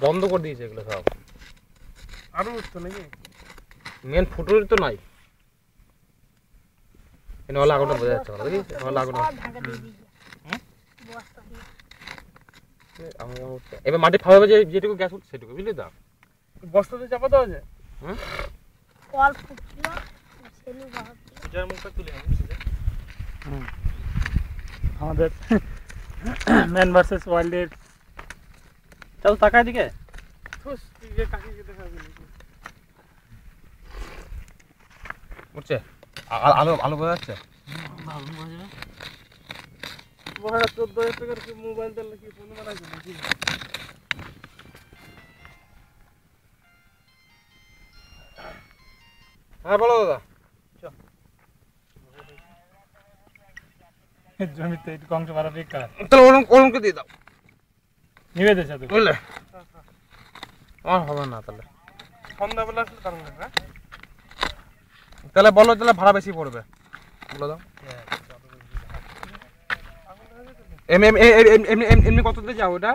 বন্ধ করে দিয়েছে এগুলো সব। আরো উঠতো নাকি? মেন ফুটোর তো নাই। এনে ওলা আগুনটা বোঝা যাচ্ছে না, দেখিস ওলা আগুন। এবার মাটি ফাঁপাবে যেটুকু গ্যাস উঠছে সেটুকু, বুঝলি তো? বস্তাতে চাপা দেওয়া যায়? হুম, কল ফুটছিল ছেলে বাবা পূজার মুখটা তুলে আমাদের ম্যান ভার্সেস ওয়াইল্ডের চল তাকায় দিকে কাকিকে দেখাবি উঠছে আলো আলো বোঝা যাচ্ছে। মহারাজ 14,000 টাকার মোবাইল দিলে কি ফোন বানাইছে নাকি? হ্যাঁ বলো দাদা। জমিতে একটু অংশ ভাড়া বেকার তাহলে ওরমকে দিয়ে দাও, নিবে দেছে তো বুঝলে? আমার হবে না তাহলে। সন্ধ্যাবেলা আসলে দারুণ লাগবে। তাহলে বলো, তাহলে ভাড়া বেশি পড়বে বলে দাও। এমনি কত দিয়ে যাও ওটা?